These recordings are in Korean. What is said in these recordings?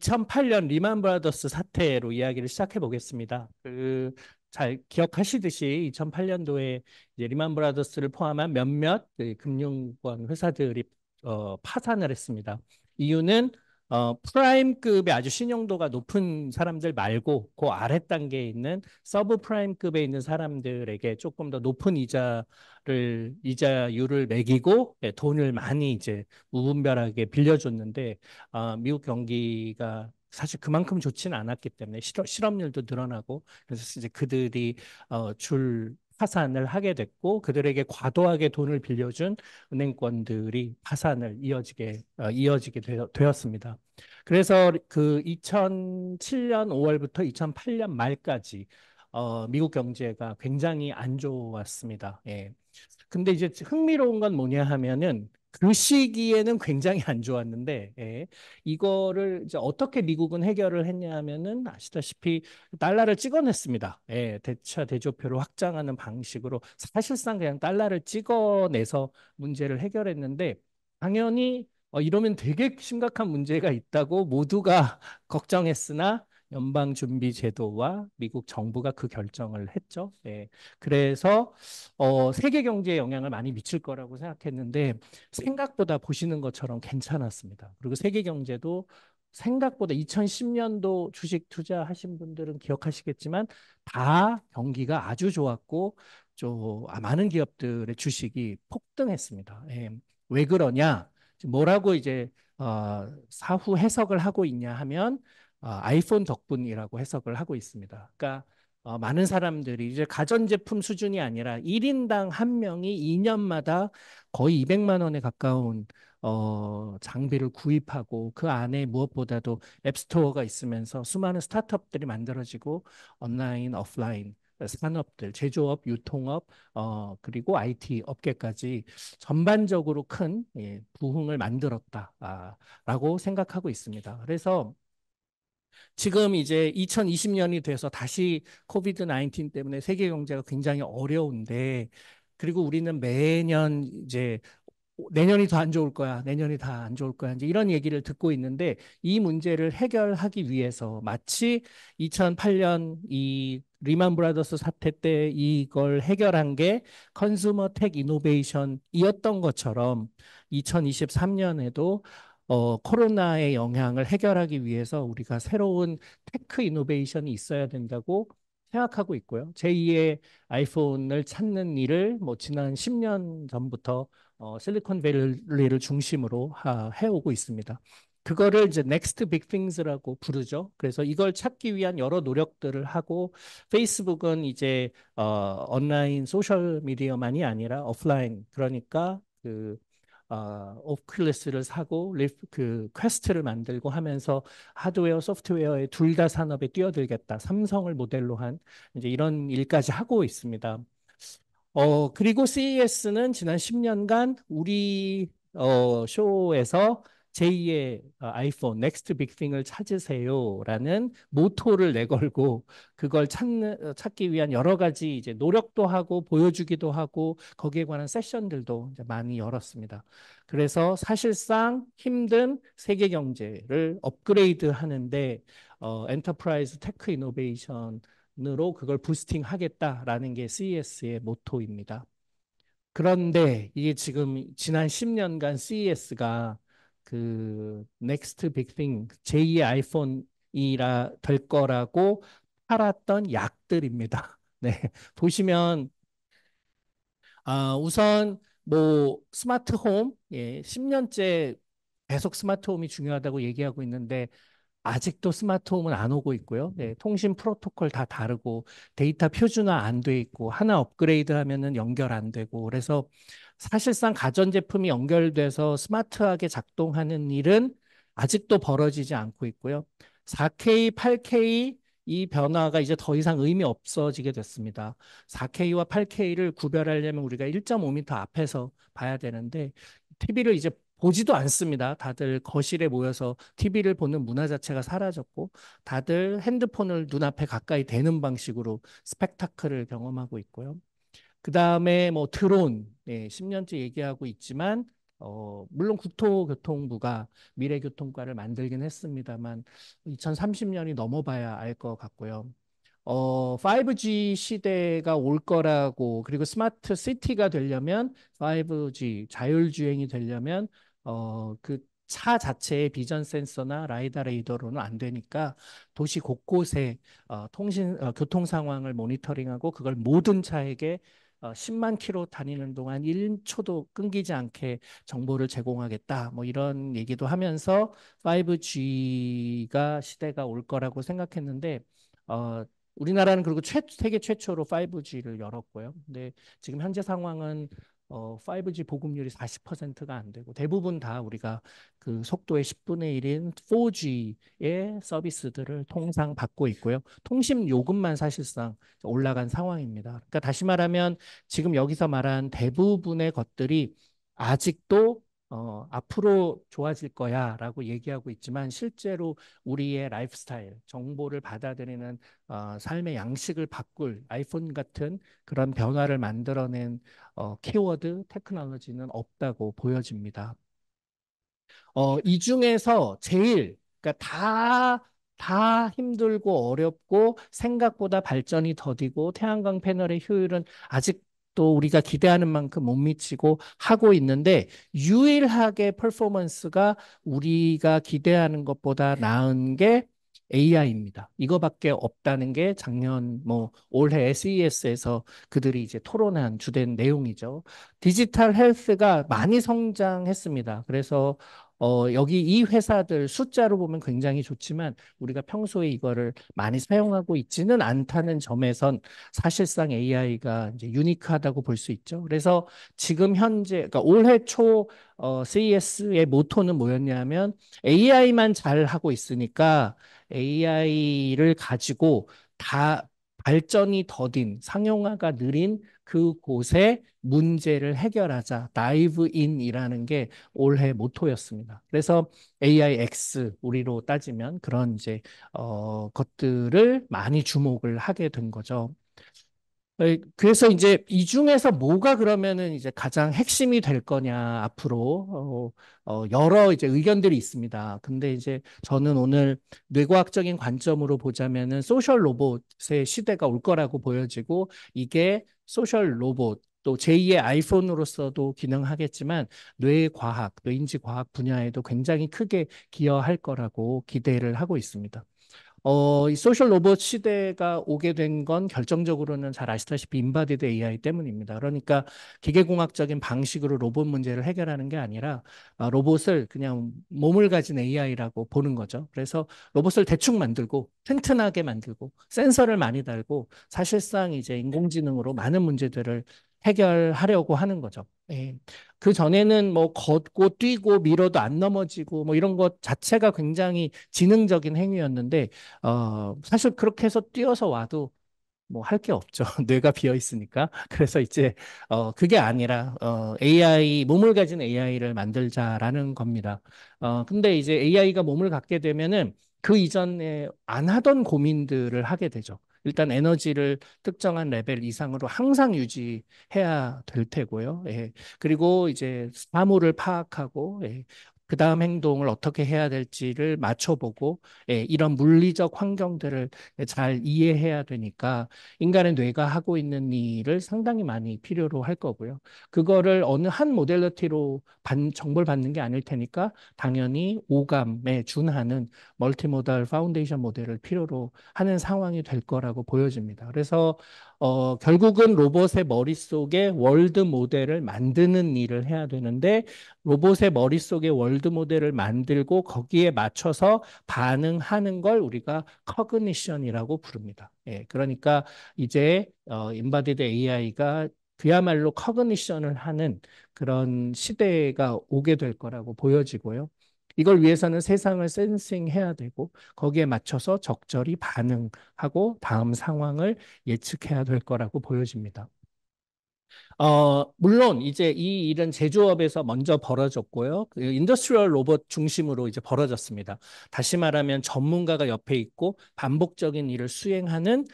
2008년 리만 브라더스 사태로 이야기를 시작해 보겠습니다. 잘 기억하시듯이 2008년도에 이제 리만 브라더스를 포함한 몇몇 그 금융권 회사들이 파산을 했습니다. 이유는 프라임급의 아주 신용도가 높은 사람들 말고 그 아래 단계에 있는 서브 프라임급에 있는 사람들에게 조금 더 높은 이자율을 매기고 돈을 많이 이제 무분별하게 빌려줬는데 미국 경기가 사실 그만큼 좋지는 않았기 때문에 실업률도 늘어나고 그래서 이제 그들이 줄 파산을 하게 됐고 그들에게 과도하게 돈을 빌려준 은행권들이 파산을 이어지게 되었습니다. 그래서 그 2007년 5월부터 2008년 말까지 미국 경제가 굉장히 안 좋았습니다. 예. 근데 이제 흥미로운 건 뭐냐 하면은 그 시기에는 굉장히 안 좋았는데 이거를 이제 어떻게 미국은 해결을 했냐 하면은 아시다시피 달러를 찍어냈습니다. 대차 대조표를 확장하는 방식으로 사실상 그냥 달러를 찍어내서 문제를 해결했는데 당연히 이러면 되게 심각한 문제가 있다고 모두가 걱정했으나 연방준비제도와 미국 정부가 그 결정을 했죠. 그래서 세계 경제에 영향을 많이 미칠 거라고 생각했는데 생각보다 보시는 것처럼 괜찮았습니다. 그리고 세계 경제도 생각보다 2010년도 주식 투자하신 분들은 기억하시겠지만 다 경기가 아주 좋았고 많은 기업들의 주식이 폭등했습니다. 왜 그러냐? 뭐라고 이제 사후 해석을 하고 있냐 하면 아이폰 덕분이라고 해석을 하고 있습니다. 그러니까 많은 사람들이 이제 가전제품 수준이 아니라 1인당 한 명이 2년마다 거의 200만 원에 가까운 장비를 구입하고 그 안에 무엇보다도 앱스토어가 있으면서 수많은 스타트업들이 만들어지고 온라인, 오프라인 산업들, 제조업, 유통업, 그리고 IT 업계까지 전반적으로 큰 부흥을 만들었다라고 생각하고 있습니다. 그래서 지금 이제 2020년이 돼서 다시 코비드 19 때문에 세계 경제가 굉장히 어려운데 그리고 우리는 매년 이제 내년이 더 안 좋을 거야. 내년이 다 안 좋을 거야. 이제 이런 얘기를 듣고 있는데 이 문제를 해결하기 위해서 마치 2008년 이 리만 브라더스 사태 때 이걸 해결한 게 컨슈머 텍 이노베이션이었던 것처럼 2023년에도 코로나의 영향을 해결하기 위해서 우리가 새로운 테크 이노베이션이 있어야 된다고 생각하고 있고요. 제2의 아이폰을 찾는 일을 뭐 지난 10년 전부터 실리콘밸리를 중심으로 해오고 있습니다. 그거를 이제 Next Big Things라고 부르죠. 그래서 이걸 찾기 위한 여러 노력들을 하고 페이스북은 이제 온라인 소셜 미디어만이 아니라 오프라인 그러니까 오큘러스를 사고 그 퀘스트를 만들고 하면서 하드웨어, 소프트웨어의 둘 다 산업에 뛰어들겠다. 삼성을 모델로 한 이제 이런 일까지 하고 있습니다. 그리고 CES는 지난 10년간 우리 쇼에서 제2의 아이폰 넥스트 빅띵을 찾으세요라는 모토를 내걸고 그걸 찾기 위한 여러 가지 이제 노력도 하고 보여주기도 하고 거기에 관한 세션들도 이제 많이 열었습니다. 그래서 사실상 힘든 세계 경제를 업그레이드 하는데 엔터프라이즈 테크 이노베이션 으로 그걸 부스팅 하겠다라는 게 CES의 모토입니다. 그런데 이게 지금 지난 10년간 CES가 그 Next Big Thing 제2의 아이폰이라 될 거라고 팔았던 약들입니다. 네. 보시면 우선 뭐 스마트홈 10년째 계속 스마트홈이 중요하다고 얘기하고 있는데 아직도 스마트홈은 안 오고 있고요. 통신 프로토콜 다 다르고 데이터 표준화 안 돼 있고 하나 업그레이드 하면은 연결 안 되고 그래서 사실상 가전제품이 연결돼서 스마트하게 작동하는 일은 아직도 벌어지지 않고 있고요. 4K, 8K 이 변화가 이제 더 이상 의미 없어지게 됐습니다. 4K와 8K를 구별하려면 우리가 1.5m 앞에서 봐야 되는데 TV를 이제 보지도 않습니다. 다들 거실에 모여서 TV를 보는 문화 자체가 사라졌고 다들 핸드폰을 눈앞에 가까이 대는 방식으로 스펙타클을 경험하고 있고요. 그 다음에 뭐 드론, 10년째 얘기하고 있지만 물론 국토교통부가 미래교통과를 만들긴 했습니다만 2030년이 넘어봐야 알 것 같고요. 5G 시대가 올 거라고, 그리고 스마트 시티가 되려면 5G, 자율주행이 되려면, 그 차 자체의 비전 센서나 라이다 레이더로는 안 되니까 도시 곳곳에 교통 상황을 모니터링하고 그걸 모든 차에게 10만 킬로 다니는 동안 1초도 끊기지 않게 정보를 제공하겠다. 뭐 이런 얘기도 하면서 5G가 시대가 올 거라고 생각했는데, 어, 우리나라는 그리고 세계 최초로 5G를 열었고요. 근데 지금 현재 상황은 5G 보급률이 40%가 안 되고 대부분 다 우리가 그 속도의 10분의 1인 4G의 서비스들을 통상 받고 있고요. 통신 요금만 사실상 올라간 상황입니다. 그러니까 다시 말하면 지금 여기서 말한 대부분의 것들이 아직도 앞으로 좋아질 거야라고 얘기하고 있지만 실제로 우리의 라이프 스타일, 정보를 받아들이는 삶의 양식을 바꿀 아이폰 같은 그런 변화를 만들어낸 키워드 테크놀로지는 없다고 보여집니다. 이 중에서 제일, 그러니까 다 힘들고 어렵고 생각보다 발전이 더디고 태양광 패널의 효율은 아직도 우리가 기대하는 만큼 못 미치고 하고 있는데 유일하게 퍼포먼스가 우리가 기대하는 것보다 나은 게 AI입니다. 이거밖에 없다는 게 작년 뭐 올해 CES에서 그들이 이제 토론한 주된 내용이죠. 디지털 헬스가 많이 성장했습니다. 그래서 여기 이 회사들 숫자로 보면 굉장히 좋지만 우리가 평소에 이거를 많이 사용하고 있지는 않다는 점에선 사실상 AI가 이제 유니크하다고 볼 수 있죠. 그래서 지금 현재, 그러니까 올해 초 CES의 모토는 뭐였냐면 AI만 잘 하고 있으니까 AI를 가지고 다 발전이 더딘 상용화가 느린 그곳에 문제를 해결하자. 다이브 인이라는 게 올해 모토였습니다. 그래서 AIX 우리로 따지면 그런 이제 것들을 많이 주목을 하게 된 거죠. 그래서 이제 이 중에서 뭐가 그러면은 이제 가장 핵심이 될 거냐 앞으로 여러 이제 의견들이 있습니다. 근데 이제 저는 오늘 뇌과학적인 관점으로 보자면은 소셜 로봇의 시대가 올 거라고 보여지고 이게 소셜 로봇 또 제2의 아이폰으로서도 기능하겠지만 뇌과학, 뇌인지 과학 분야에도 굉장히 크게 기여할 거라고 기대를 하고 있습니다. 이 소셜 로봇 시대가 오게 된 건 결정적으로는 잘 아시다시피 인바디드 AI 때문입니다. 그러니까 기계공학적인 방식으로 로봇 문제를 해결하는 게 아니라 로봇을 그냥 몸을 가진 AI라고 보는 거죠. 그래서 로봇을 대충 만들고 튼튼하게 만들고 센서를 많이 달고 사실상 이제 인공지능으로 많은 문제들을 해결하려고 하는 거죠. 예. 그 전에는 뭐 걷고 뛰고 밀어도 안 넘어지고 뭐 이런 것 자체가 굉장히 지능적인 행위였는데 사실 그렇게 해서 뛰어서 와도 뭐 할 게 없죠. 뇌가 비어 있으니까. 그래서 이제 그게 아니라 AI 몸을 가진 AI를 만들자라는 겁니다. 근데 이제 AI가 몸을 갖게 되면은 그 이전에 안 하던 고민들을 하게 되죠. 일단 에너지를 특정한 레벨 이상으로 항상 유지해야 될 테고요. 예. 그리고 이제 사물을 파악하고 예. 그 다음 행동을 어떻게 해야 될지를 맞춰보고 예. 이런 물리적 환경들을 잘 이해해야 되니까 인간의 뇌가 하고 있는 일을 상당히 많이 필요로 할 거고요. 그거를 어느 한 모델리티로 정보를 받는 게 아닐 테니까 당연히 오감에 준하는 멀티모달 파운데이션 모델을 필요로 하는 상황이 될 거라고 보여집니다. 그래서 결국은 로봇의 머릿속에 월드 모델을 만드는 일을 해야 되는데 로봇의 머릿속에 월드 모델을 만들고 거기에 맞춰서 반응하는 걸 우리가 커그니션이라고 부릅니다. 예, 그러니까 이제 인바디드 AI가 그야말로 커그니션을 하는 그런 시대가 오게 될 거라고 보여지고요. 이걸 위해서는 세상을 센싱해야 되고 거기에 맞춰서 적절히 반응하고 다음 상황을 예측해야 될 거라고 보여집니다. 물론 이제 이 일은 제조업에서 먼저 벌어졌고요. 그 인더스트리얼 로봇 중심으로 이제 벌어졌습니다. 다시 말하면 전문가가 옆에 있고 반복적인 일을 수행하는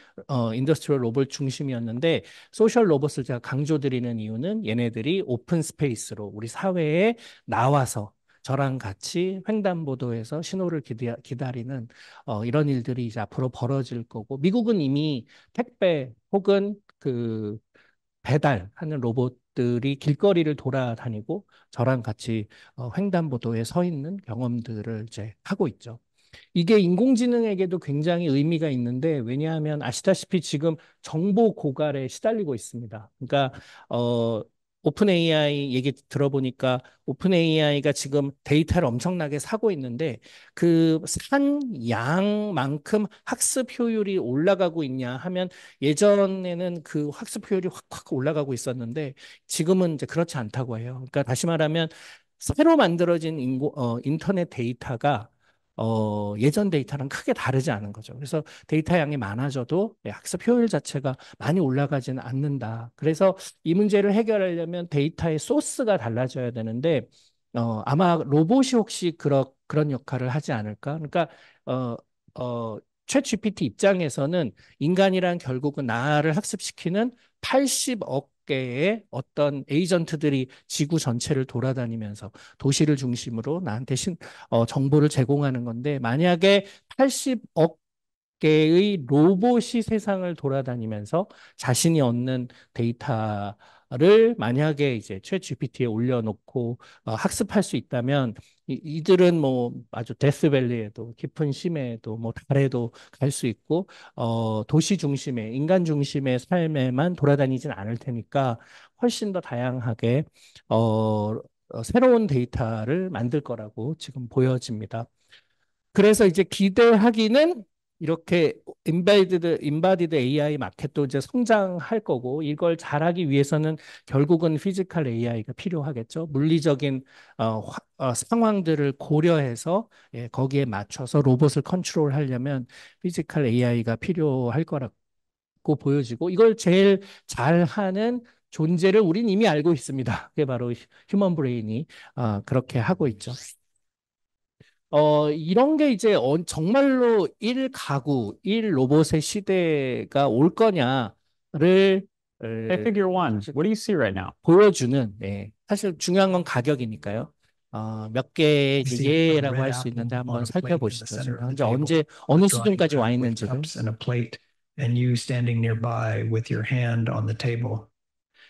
인더스트리얼 로봇 중심이었는데 소셜 로봇을 제가 강조드리는 이유는 얘네들이 오픈 스페이스로 우리 사회에 나와서 저랑 같이 횡단보도에서 신호를 기다리는 이런 일들이 이제 앞으로 벌어질 거고 미국은 이미 택배 혹은 그 배달하는 로봇들이 길거리를 돌아다니고 저랑 같이 횡단보도에 서 있는 경험들을 이제 하고 있죠. 이게 인공지능에게도 굉장히 의미가 있는데 왜냐하면 아시다시피 지금 정보 고갈에 시달리고 있습니다. 그러니까 오픈 AI 얘기 들어보니까 오픈 AI가 지금 데이터를 엄청나게 사고 있는데 그 산 양만큼 학습 효율이 올라가고 있냐 하면 예전에는 그 학습 효율이 확 올라가고 있었는데 지금은 이제 그렇지 않다고 해요. 그러니까 다시 말하면 새로 만들어진 인터넷 데이터가 예전 데이터랑 크게 다르지 않은 거죠. 그래서 데이터 양이 많아져도 학습 효율 자체가 많이 올라가지는 않는다. 그래서 이 문제를 해결하려면 데이터의 소스가 달라져야 되는데, 아마 로봇이 혹시 그런 역할을 하지 않을까? 그러니까, 어, 챗 GPT 입장에서는 인간이란 결국은 나를 학습시키는 80억 개의 어떤 에이전트들이 지구 전체를 돌아다니면서 도시를 중심으로 나한테 정보를 제공하는 건데 만약에 80억 개의 로봇이 세상을 돌아다니면서 자신이 얻는 데이터를 만약에 이제 챗 GPT에 올려놓고 학습할 수 있다면 이들은 뭐 아주 데스밸리에도 깊은 심해에도 뭐 달에도 갈 수 있고 도시 중심의 인간 중심의 삶에만 돌아다니진 않을 테니까 훨씬 더 다양하게 새로운 데이터를 만들 거라고 지금 보여집니다. 그래서 이제 기대하기는 이렇게 인바디드 AI 마켓도 이제 성장할 거고 이걸 잘하기 위해서는 결국은 피지컬 AI가 필요하겠죠. 물리적인 상황들을 고려해서 거기에 맞춰서 로봇을 컨트롤하려면 피지컬 AI가 필요할 거라고 보여지고 이걸 제일 잘하는 존재를 우린 이미 알고 있습니다. 그게 바로 휴먼 브레인이 그렇게 하고 있죠. 이런 게 이제 정말로 일 가구, 일 로봇의 시대가 올 거냐를 Hey, figure one, what do you see right now? 보여주는, 사실 중요한 건 가격이니까요. 몇 개의 이제 See a 예라고 red 할 수 apple 있는데 on 한번 a plate in the 살펴보시죠. center 지금 of the 현재 table, 어느 a drawing 수준까지 와 rack with 있는지를. cups and a plate, and you standing nearby with your hand on the table.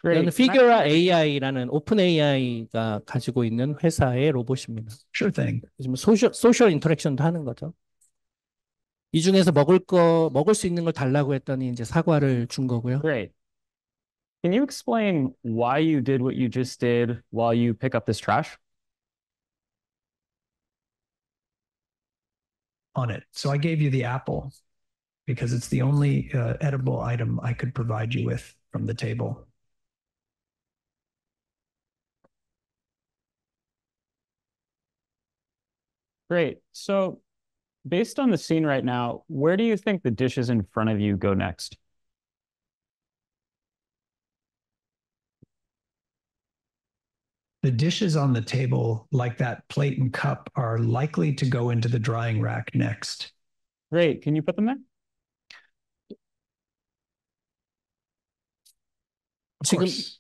이거는 Great. 피규라 AI라는 오픈 AI가 가지고 있는 회사의 로봇입니다. Sure thing. 지금 소셜 인터랙션도 하는 거죠. 이 중에서 먹을 수 있는 걸 달라고 했더니 이제 사과를 준 거고요. Great. Can you explain why you did what you just did while you pick up this trash? On it. So I gave you the apple because it's the only edible item I could provide you with from the table. Great. So, based on the scene right now, where do you think the dishes in front of you go next? The dishes on the table, like that plate and cup, are likely to go into the drying rack next. Great. Can you put them there? Of 지금 course.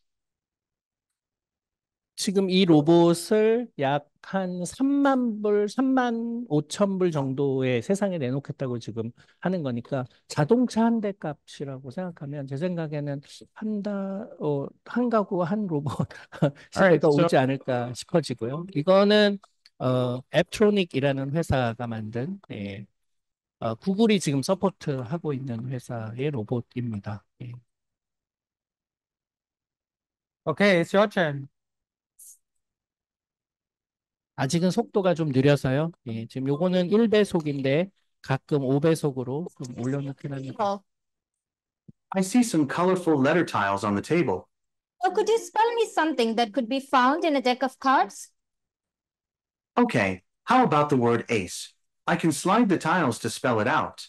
지금 이 로봇을 약 한 3만 5천 불 정도의 세상에 내놓겠다고 지금 하는 거니까 자동차 한 대 값이라고 생각하면 제 생각에는 한 가구 한 로봇 All right. 시대가 So, 오지 않을까 싶어지고요. 이거는 앱트로닉이라는 회사가 만든 구글이 지금 서포트하고 있는 회사의 로봇입니다. Okay, it's your turn. 아직은 속도가 좀 느려서요. 지금 요거는 1배속인데 가끔 5배속으로 좀 올려놓긴 합니다. I see some colorful letter tiles on the table. So could you spell me something that could be found in a deck of cards? Okay, how about the word ace? I can slide the tiles to spell it out.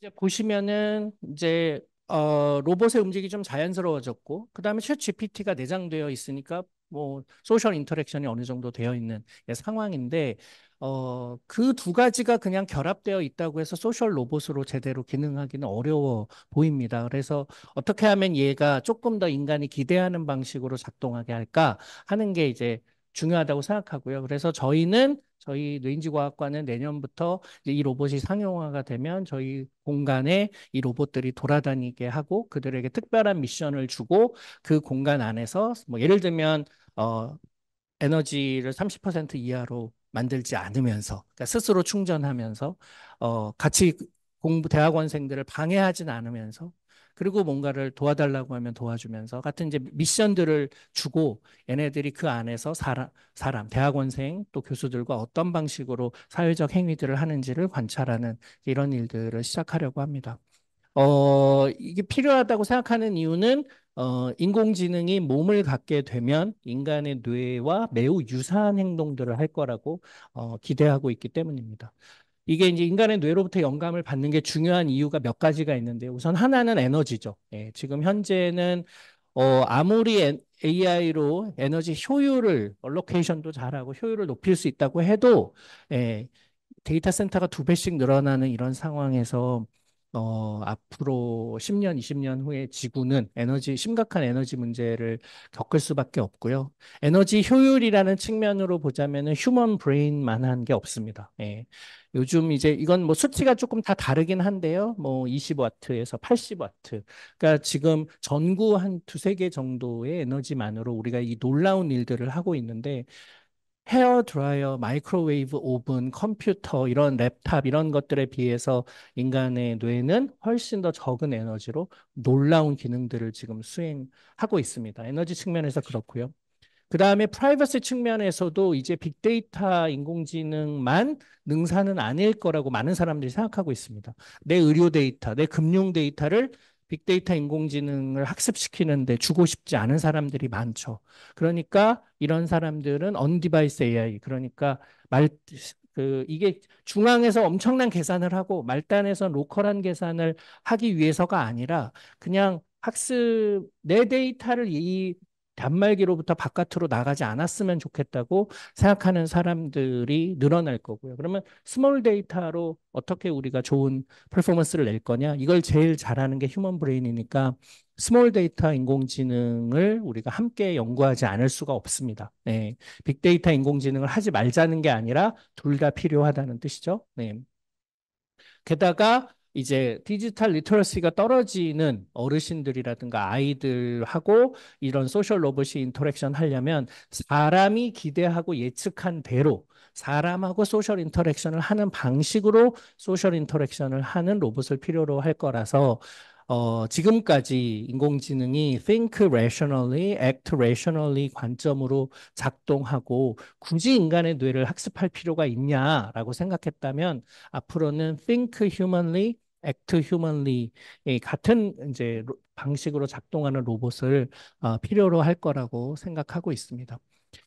이제 보시면은 이제 로봇의 움직임이 좀 자연스러워졌고 그다음에 챗 GPT가 내장되어 있으니까 뭐 소셜 인터랙션이 어느 정도 되어 있는 상황인데 그 두 가지가 그냥 결합되어 있다고 해서 소셜 로봇으로 제대로 기능하기는 어려워 보입니다. 그래서 어떻게 하면 얘가 조금 더 인간이 기대하는 방식으로 작동하게 할까 하는 게 이제 중요하다고 생각하고요. 그래서 저희 뇌인지과학과는 내년부터 이제 이 로봇이 상용화가 되면 저희 공간에 이 로봇들이 돌아다니게 하고 그들에게 특별한 미션을 주고 그 공간 안에서 뭐 예를 들면 에너지를 30% 이하로 만들지 않으면서 그러니까 스스로 충전하면서 같이 대학원생들을 방해하진 않으면서 그리고 뭔가를 도와달라고 하면 도와주면서 같은 이제 미션들을 주고 얘네들이 그 안에서 대학원생 또 교수들과 어떤 방식으로 사회적 행위들을 하는지를 관찰하는 이런 일들을 시작하려고 합니다. 이게 필요하다고 생각하는 이유는 인공지능이 몸을 갖게 되면 인간의 뇌와 매우 유사한 행동들을 할 거라고 기대하고 있기 때문입니다. 이게 이제 인간의 뇌로부터 영감을 받는 게 중요한 이유가 몇 가지가 있는데 우선 하나는 에너지죠. 예, 지금 현재는 아무리 AI로 에너지 효율을 얼로케이션도 잘하고 효율을 높일 수 있다고 해도 예, 데이터 센터가 2배씩 늘어나는 이런 상황에서 앞으로 10년, 20년 후에 지구는 심각한 에너지 문제를 겪을 수밖에 없고요. 에너지 효율이라는 측면으로 보자면은 휴먼 브레인만한 게 없습니다. 예. 요즘 이제 이건 뭐 수치가 조금 다 다르긴 한데요. 뭐 20와트에서 80와트. 그러니까 지금 전구 한 두세 개 정도의 에너지만으로 우리가 이 놀라운 일들을 하고 있는데 헤어 드라이어, 마이크로웨이브 오븐, 컴퓨터, 이런 랩탑 이런 것들에 비해서 인간의 뇌는 훨씬 더 적은 에너지로 놀라운 기능들을 지금 수행하고 있습니다. 에너지 측면에서 그렇고요. 그 다음에 프라이버시 측면에서도 이제 빅데이터 인공지능만 능사는 아닐 거라고 많은 사람들이 생각하고 있습니다. 내 의료 데이터, 내 금융 데이터를 빅데이터 인공지능을 학습시키는데 주고 싶지 않은 사람들이 많죠. 그러니까 이런 사람들은 언디바이스 AI, 그러니까 이게 중앙에서 엄청난 계산을 하고 말단에서 로컬한 계산을 하기 위해서가 아니라 그냥 내 데이터를 이 단말기로부터 바깥으로 나가지 않았으면 좋겠다고 생각하는 사람들이 늘어날 거고요. 그러면 스몰 데이터로 어떻게 우리가 좋은 퍼포먼스를 낼 거냐? 이걸 제일 잘하는 게 휴먼 브레인이니까 스몰 데이터 인공지능을 우리가 함께 연구하지 않을 수가 없습니다. 네. 빅데이터 인공지능을 하지 말자는 게 아니라 둘 다 필요하다는 뜻이죠. 네. 게다가 이제 디지털 리터러시가 떨어지는 어르신들이라든가 아이들하고 이런 소셜 로봇이 인터랙션 하려면 사람이 기대하고 예측한 대로 사람하고 소셜 인터랙션을 하는 방식으로 소셜 인터랙션을 하는 로봇을 필요로 할 거라서 지금까지 인공지능이 think rationally, act rationally 관점으로 작동하고 굳이 인간의 뇌를 학습할 필요가 있냐라고 생각했다면 앞으로는 think humanly, act humanly 같은 이제 방식으로 작동하는 로봇을 필요로 할 거라고 생각하고 있습니다.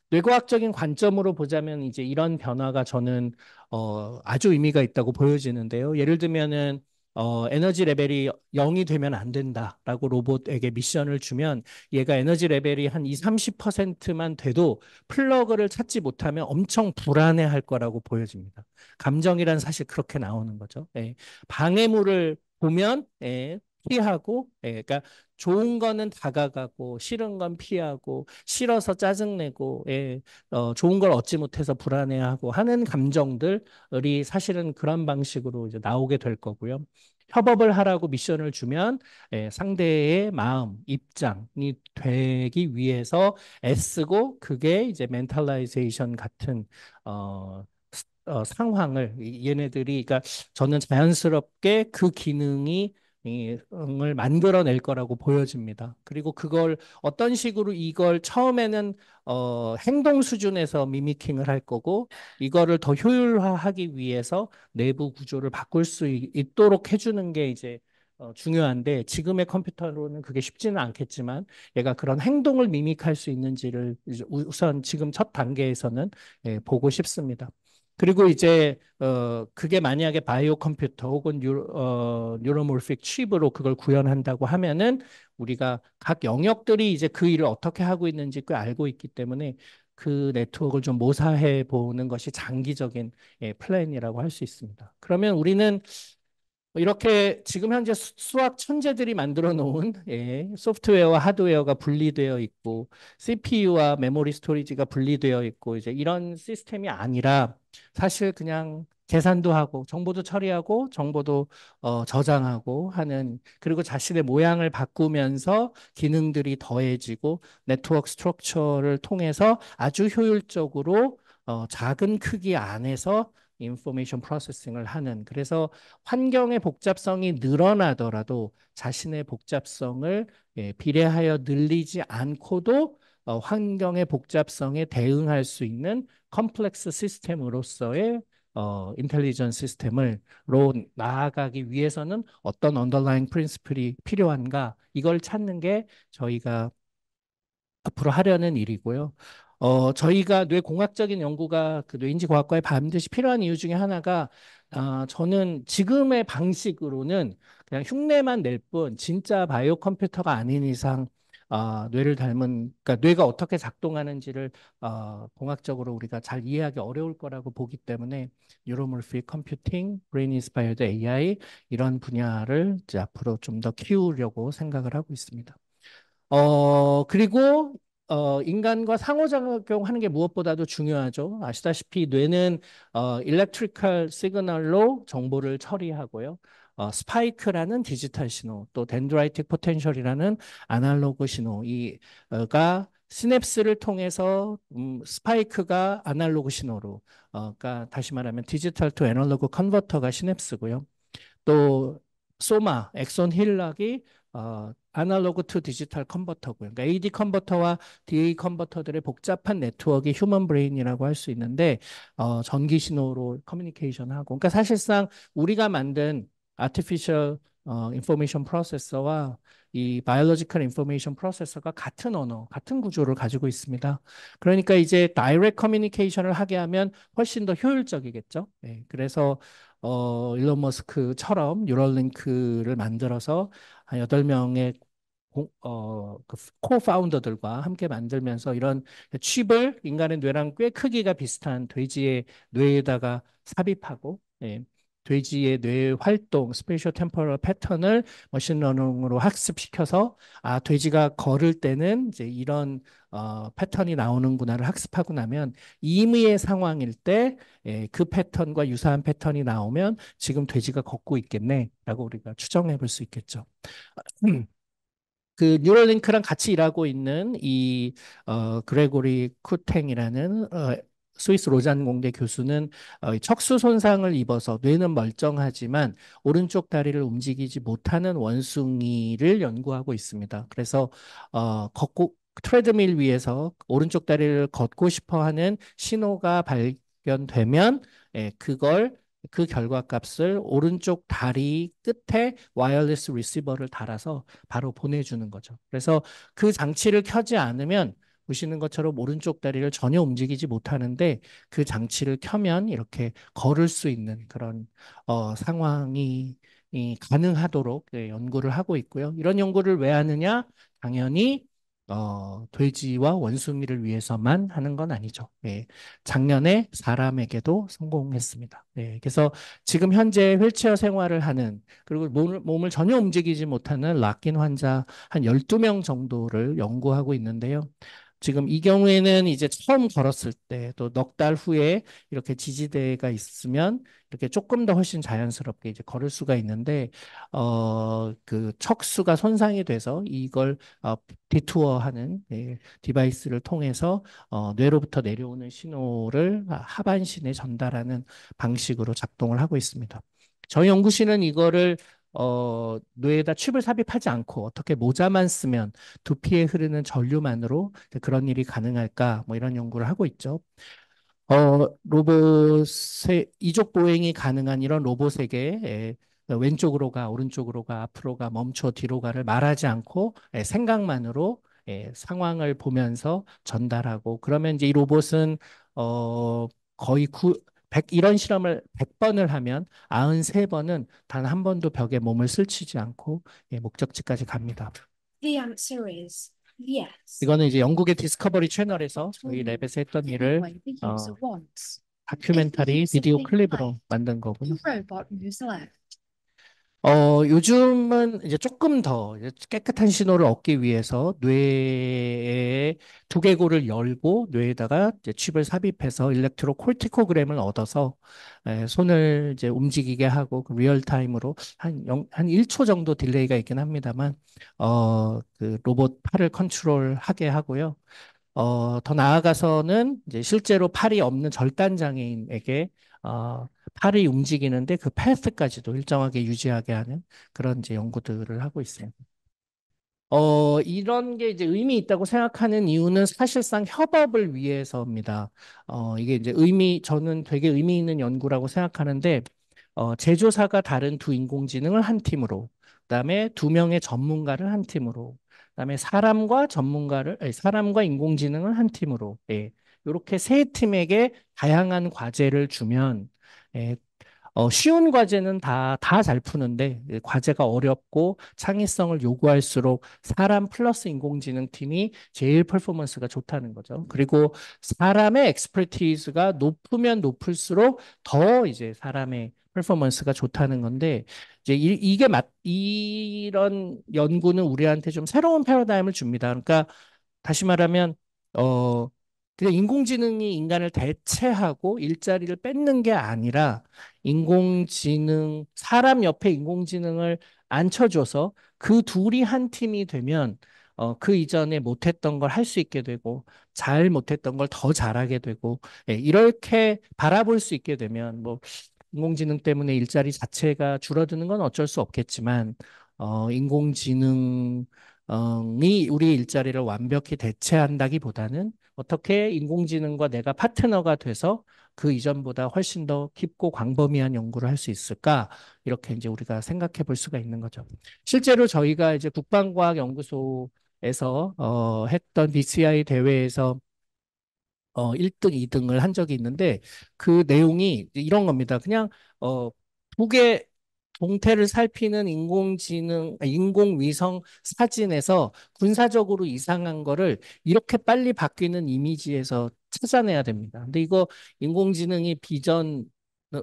뇌과학적인 관점으로 보자면 이제 이런 변화가 저는 아주 의미가 있다고 보여지는데요. 예를 들면은 에너지 레벨이 0이 되면 안 된다라고 로봇에게 미션을 주면 얘가 에너지 레벨이 한 2, 30%만 돼도 플러그를 찾지 못하면 엄청 불안해할 거라고 보여집니다. 감정이란 사실 그렇게 나오는 거죠. 예. 방해물을 보면 피하고, 그러니까 좋은 거는 다가가고 싫은 건 피하고 싫어서 짜증내고 좋은 걸 얻지 못해서 불안해하고 하는 감정들이 사실은 그런 방식으로 이제 나오게 될 거고요. 협업을 하라고 미션을 주면 상대의 마음, 입장이 되기 위해서 애쓰고 그게 이제 멘탈라이제이션 같은 상황을 얘네들이 그러니까 저는 자연스럽게 그 기능이 을 만들어낼 거라고 보여집니다. 그리고 그걸 어떤 식으로 이걸 처음에는 행동 수준에서 미미킹을 할 거고 이거를 더 효율화하기 위해서 내부 구조를 바꿀 수 있도록 해주는 게 이제 중요한데 지금의 컴퓨터로는 그게 쉽지는 않겠지만 얘가 그런 행동을 미믹할 수 있는지를 우선 지금 첫 단계에서는 보고 싶습니다. 그리고 이제 그게 만약에 바이오 컴퓨터 혹은 뉴로모픽 칩으로 그걸 구현한다고 하면은 우리가 각 영역들이 이제 그 일을 어떻게 하고 있는지 꽤 알고 있기 때문에 그 네트워크를 좀 모사해 보는 것이 장기적인 플랜이라고 할 수 있습니다. 그러면 우리는 이렇게 지금 현재 수학 천재들이 만들어 놓은 소프트웨어와 하드웨어가 분리되어 있고 CPU와 메모리 스토리지가 분리되어 있고 이제 이런 시스템이 아니라 사실 그냥 계산도 하고 정보도 처리하고 정보도 저장하고 하는 그리고 자신의 모양을 바꾸면서 기능들이 더해지고 네트워크 스트럭처를 통해서 아주 효율적으로 작은 크기 안에서 인포메이션 프로세싱을 하는 그래서 환경의 복잡성이 늘어나더라도 자신의 복잡성을 비례하여 늘리지 않고도 환경의 복잡성에 대응할 수 있는 컴플렉스 시스템으로서의 인텔리전 시스템으로 나아가기 위해서는 어떤 언더라잉 프린시플이 필요한가 이걸 찾는 게 저희가 앞으로 하려는 일이고요. 저희가 뇌공학적인 연구가 그 뇌인지과학과에 반드시 필요한 이유 중에 하나가 저는 지금의 방식으로는 그냥 흉내만 낼 뿐 진짜 바이오 컴퓨터가 아닌 이상 뇌를 닮은 그러니까 뇌가 어떻게 작동하는지를 공학적으로 우리가 잘 이해하기 어려울 거라고 보기 때문에 뉴로모픽 컴퓨팅, 브레인 인스파이어드 AI 이런 분야를 이제 앞으로 좀 더 키우려고 생각을 하고 있습니다. 그리고 인간과 상호작용하는 게 무엇보다도 중요하죠. 아시다시피 뇌는 일렉트리컬 시그널로 정보를 처리하고요. 스파이크라는 디지털 신호, 또 덴드라이틱 포텐셜이라는 아날로그 신호, 이가 시냅스를 통해서 스파이크가 아날로그 신호로, 그러니까 다시 말하면 디지털 투 애널로그 컨버터가 시냅스고요. 또 소마, 엑손 힐락이 아날로그 투 디지털 컨버터고요. 그러니까 AD 컨버터와 DA 컨버터들의 복잡한 네트워크가 휴먼 브레인이라고 할 수 있는데 전기 신호로 커뮤니케이션하고 그러니까 사실상 우리가 만든 아티피셜 인포메이션 프로세서와 이 바이올로지컬 인포메이션 프로세서가 같은 언어, 같은 구조를 가지고 있습니다. 그러니까 이제 다이렉트 커뮤니케이션을 하게 하면 훨씬 더 효율적이겠죠. 네, 그래서 일론 머스크처럼 뉴럴링크를 만들어서 한 8명의 그 코파운더들과 함께 만들면서 이런 칩을 인간의 뇌랑 꽤 크기가 비슷한 돼지의 뇌에다가 삽입하고 돼지의 뇌 활동, 스페이셜 템포럴 패턴을 머신러닝으로 학습시켜서 돼지가 걸을 때는 이제 이런 패턴이 나오는구나를 학습하고 나면 임의의 상황일 때 그 패턴과 유사한 패턴이 나오면 지금 돼지가 걷고 있겠네라고 우리가 추정해 볼 수 있겠죠. 그 뉴럴링크랑 같이 일하고 있는 이 그레고리 쿠탱이라는 스위스 로잔 공대 교수는 척수 손상을 입어서 뇌는 멀쩡하지만 오른쪽 다리를 움직이지 못하는 원숭이를 연구하고 있습니다. 그래서 걷고 트레드밀 위에서 오른쪽 다리를 걷고 싶어 하는 신호가 발견되면 그걸 그 결과값을 오른쪽 다리 끝에 와이어리스 리시버를 달아서 바로 보내주는 거죠. 그래서 그 장치를 켜지 않으면 보시는 것처럼 오른쪽 다리를 전혀 움직이지 못하는데 그 장치를 켜면 이렇게 걸을 수 있는 그런 상황이 가능하도록 연구를 하고 있고요. 이런 연구를 왜 하느냐? 당연히 돼지와 원숭이를 위해서만 하는 건 아니죠. 작년에 사람에게도 성공했습니다. 그래서 지금 현재 휠체어 생활을 하는 그리고 몸을 전혀 움직이지 못하는 락킨 환자 한 12명 정도를 연구하고 있는데요. 지금 이 경우에는 이제 처음 걸었을 때 또 넉 달 후에 이렇게 지지대가 있으면 이렇게 조금 더 훨씬 자연스럽게 이제 걸을 수가 있는데 그 척수가 손상이 돼서 이걸 디투어하는 디바이스를 통해서 뇌로부터 내려오는 신호를 하반신에 전달하는 방식으로 작동을 하고 있습니다. 저희 연구실은 이거를 뇌에다 칩을 삽입하지 않고 어떻게 모자만 쓰면 두피에 흐르는 전류만으로 그런 일이 가능할까 뭐 이런 연구를 하고 있죠. 로봇의 이족 보행이 가능한 이런 로봇에게 왼쪽으로 가, 오른쪽으로 가, 앞으로 가, 멈춰, 뒤로 가를 말하지 않고 생각만으로 상황을 보면서 전달하고 그러면 이제 이 로봇은 거의 이런 실험을 100번을 하면 93번은 단 한 번도 벽에 몸을 스치지 않고 예, 목적지까지 갑니다. The answer is yes. 이거는 이제 영국의 디스커버리 채널에서 저희 랩에서 했던 일을 Anyway, the user wants. 다큐멘터리 비디오 클립으로 만든 거고요. The robot moves left. 요즘은 이제 조금 더 이제 깨끗한 신호를 얻기 위해서 뇌의 두개골을 열고 뇌에다가 이제 칩을 삽입해서 일렉트로콜티코그램을 얻어서 손을 이제 움직이게 하고 그 리얼타임으로 한 1초 정도 딜레이가 있긴 합니다만 그 로봇 팔을 컨트롤하게 하고요. 더 나아가서는 이제 실제로 팔이 없는 절단 장애인에게 팔이 움직이는데 그 패스까지도 일정하게 유지하게 하는 그런 이제 연구들을 하고 있어요. 이런 게 이제 의미 있다고 생각하는 이유는 사실상 협업을 위해서입니다. 이게 이제 저는 되게 의미 있는 연구라고 생각하는데, 제조사가 다른 두 인공지능을 한 팀으로, 그다음에 두 명의 전문가를 한 팀으로, 그다음에 사람과 인공지능을 한 팀으로, 예, 이렇게 세 팀에게 다양한 과제를 주면, 예, 쉬운 과제는 다 잘 푸는데 과제가 어렵고 창의성을 요구할수록 사람 플러스 인공지능 팀이 제일 퍼포먼스가 좋다는 거죠. 그리고 사람의 엑스퍼티즈가 높으면 높을수록 더 이제 사람의 퍼포먼스가 좋다는 건데 이제 이런 연구는 우리한테 좀 새로운 패러다임을 줍니다. 그러니까 다시 말하면 그냥 인공지능이 인간을 대체하고 일자리를 뺏는 게 아니라 사람 옆에 인공지능을 앉혀줘서 그 둘이 한 팀이 되면 그 이전에 못했던 걸 할 수 있게 되고 잘 못했던 걸 더 잘하게 되고 예, 이렇게 바라볼 수 있게 되면 뭐 인공지능 때문에 일자리 자체가 줄어드는 건 어쩔 수 없겠지만 인공지능이 우리 일자리를 완벽히 대체한다기보다는 어떻게 인공지능과 내가 파트너가 돼서 그 이전보다 훨씬 더 깊고 광범위한 연구를 할 수 있을까? 이렇게 이제 우리가 생각해 볼 수가 있는 거죠. 실제로 저희가 이제 국방과학연구소에서 했던 BCI 대회에서 1등, 2등을 한 적이 있는데 그 내용이 이런 겁니다. 그냥 북의 동태를 살피는 인공위성 사진에서 군사적으로 이상한 거를 이렇게 빨리 바뀌는 이미지에서 찾아내야 됩니다. 근데 이거 인공지능이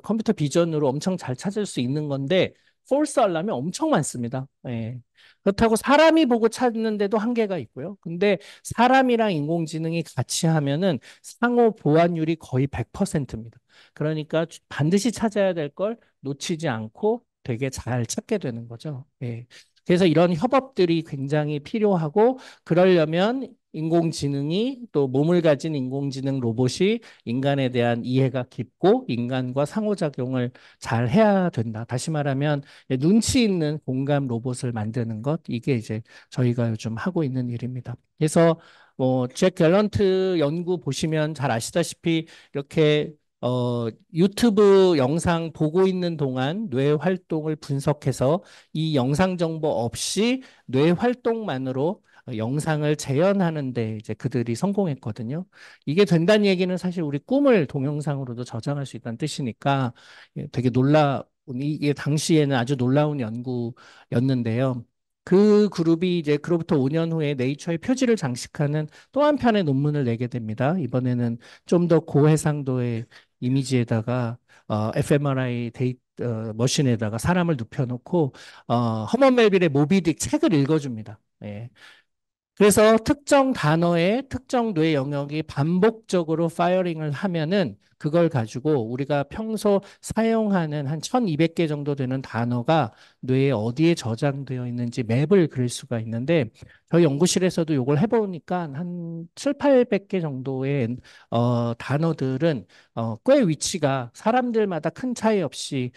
컴퓨터 비전으로 엄청 잘 찾을 수 있는 건데 폴스 하려면 엄청 많습니다. 예. 그렇다고 사람이 보고 찾는데도 한계가 있고요. 근데 사람이랑 인공지능이 같이 하면은 상호 보완율이 거의 100%입니다. 그러니까 반드시 찾아야 될 걸 놓치지 않고 되게 잘 찾게 되는 거죠. 예. 그래서 이런 협업들이 굉장히 필요하고 그러려면 인공지능이 또 몸을 가진 인공지능 로봇이 인간에 대한 이해가 깊고 인간과 상호작용을 잘 해야 된다. 다시 말하면 눈치 있는 공감 로봇을 만드는 것 이게 이제 저희가 요즘 하고 있는 일입니다. 그래서 잭 갤런트 연구 보시면 잘 아시다시피 이렇게 유튜브 영상 보고 있는 동안 뇌 활동을 분석해서 이 영상 정보 없이 뇌 활동만으로 영상을 재현하는데 이제 그들이 성공했거든요. 이게 된다는 얘기는 사실 우리 꿈을 동영상으로도 저장할 수 있다는 뜻이니까 되게 이게 당시에는 아주 놀라운 연구였는데요. 그 그룹이 이제 그로부터 5년 후에 네이처의 표지를 장식하는 또 한 편의 논문을 내게 됩니다. 이번에는 좀 더 고해상도의 이미지에다가 fMRI 머신에다가 사람을 눕혀놓고 허먼 멜빌의 모비딕 책을 읽어줍니다. 예. 그래서 특정 단어의 특정 뇌 영역이 반복적으로 파이어링을 하면은 그걸 가지고 우리가 평소 사용하는 한 1200개 정도 되는 단어가 뇌에 어디에 저장되어 있는지 맵을 그릴 수가 있는데 저희 연구실에서도 이걸 해보니까 한 7, 800개 정도의 단어들은 꽤 위치가 사람들마다 큰 차이 없이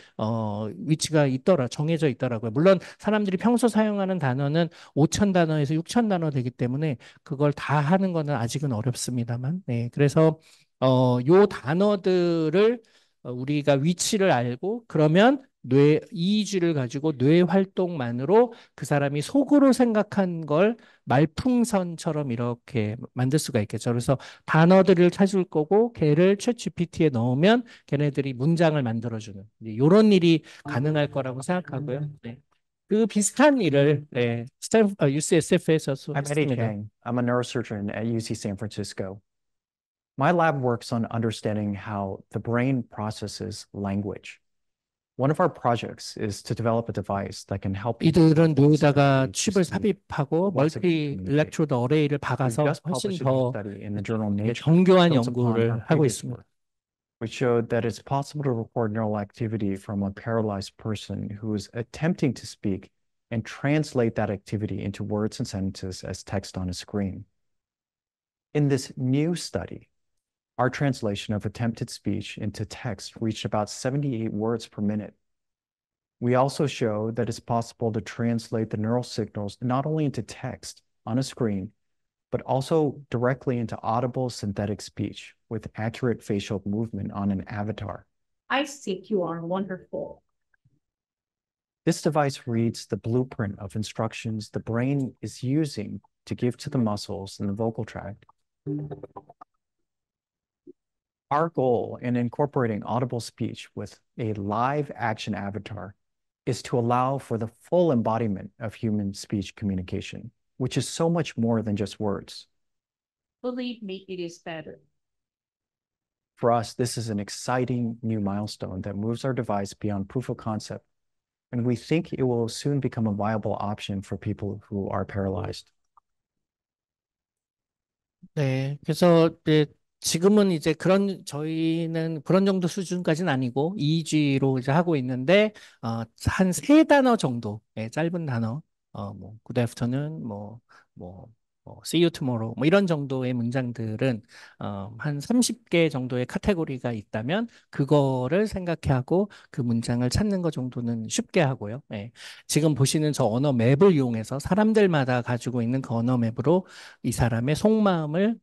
위치가 정해져 있더라고요. 물론 사람들이 평소 사용하는 단어는 5천 단어에서 6천 단어 되기 때문에 그걸 다 하는 거는 아직은 어렵습니다만. 네, 그래서 요 단어들을 우리가 위치를 알고 그러면 뇌 EEG를 가지고 뇌 활동만으로 그 사람이 속으로 생각한 걸 말풍선처럼 이렇게 만들 수가 있겠죠. 그래서 단어들을 찾을 거고 걔를 챗 GPT에 넣으면 걔네들이 문장을 만들어주는 이런 일이 가능할 거라고 생각하고요. 네. 그 비슷한 일을 UCSF에서 I'm Eddie 했습니다. Chang. I'm a neurosurgeon at UC San Francisco. My lab works on understanding how the brain processes language. One of our projects is to develop a device that can help 이들은 뇌에다가 people 칩을 speak. 삽입하고 lots of 멀티 communication. 일렉트로드 어레이를 We 박아서 just 훨씬 published a 더 study in the journal Nature 정교한 builds upon 연구를 our 하고 previous 있습니다. work, which showed that it's possible to record neural activity from a paralyzed person who is attempting to speak and translate that activity into words and sentences as text on a screen. In this new study, our translation of attempted speech into text reached about 78 words per minute. We also show that it's possible to translate the neural signals not only into text on a screen, but also directly into audible synthetic speech with accurate facial movement on an avatar. I think you are wonderful. This device reads the blueprint of instructions the brain is using to give to the muscles in the vocal tract. Our goal in incorporating audible speech with a live action avatar is to allow for the full embodiment of human speech communication, which is so much more than just words. Believe me, it is better. For us, this is an exciting new milestone that moves our device beyond proof of concept, and we think it will soon become a viable option for people who are paralyzed. 네, 그래서 지금은 이제 저희는 그런 정도 수준까지는 아니고 EEG로 이제 하고 있는데 한 세 단어 정도, 짧은 단어, 뭐 good afternoon, see you tomorrow, 뭐 이런 정도의 문장들은 한 30개 정도의 카테고리가 있다면 그거를 생각하고 그 문장을 찾는 것 정도는 쉽게 하고요. 지금 보시는 저 언어 맵을 이용해서 사람들마다 가지고 있는 그 언어 맵으로 이 사람의 속마음을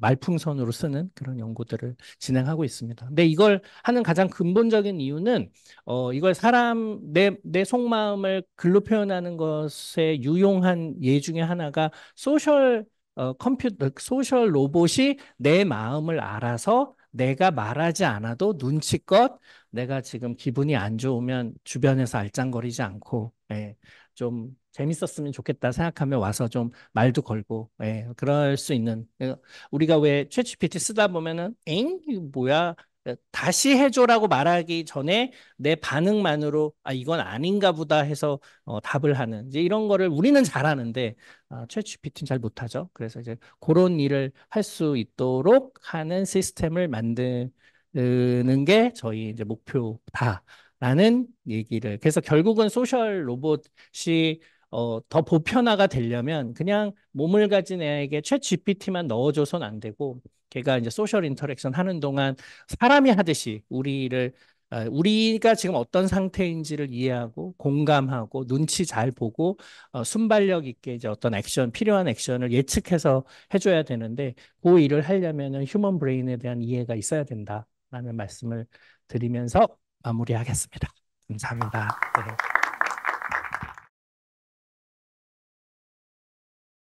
말풍선으로 쓰는 그런 연구들을 진행하고 있습니다. 근데 이걸 하는 가장 근본적인 이유는 이걸 내 속마음을 글로 표현하는 것에 유용한 예 중에 하나가 소셜 로봇이 내 마음을 알아서 내가 말하지 않아도 눈치껏 내가 지금 기분이 안 좋으면 주변에서 알짱거리지 않고 좀 재밌었으면 좋겠다 생각하면 와서 좀 말도 걸고 그럴 수 있는 우리가 왜 챗GPT 쓰다 보면은 이거 뭐야 다시 해줘라고 말하기 전에 내 반응만으로 이건 아닌가 보다 해서 답을 하는 이제 이런 거를 우리는 잘하는데 챗GPT는 잘 못하죠. 그래서 이제 그런 일을 할 수 있도록 하는 시스템을 만드는 게 저희 이제 목표다라는 얘기를. 그래서 결국은 소셜 로봇이 더 보편화가 되려면 그냥 몸을 가진 애에게 챗 GPT만 넣어줘서는 안 되고 걔가 이제 소셜 인터랙션 하는 동안 사람이 하듯이 우리가 지금 어떤 상태인지를 이해하고 공감하고 눈치 잘 보고 순발력 있게 이제 어떤 필요한 액션을 예측해서 해줘야 되는데 그 일을 하려면은 휴먼 브레인에 대한 이해가 있어야 된다라는 말씀을 드리면서 마무리하겠습니다. 감사합니다. 네.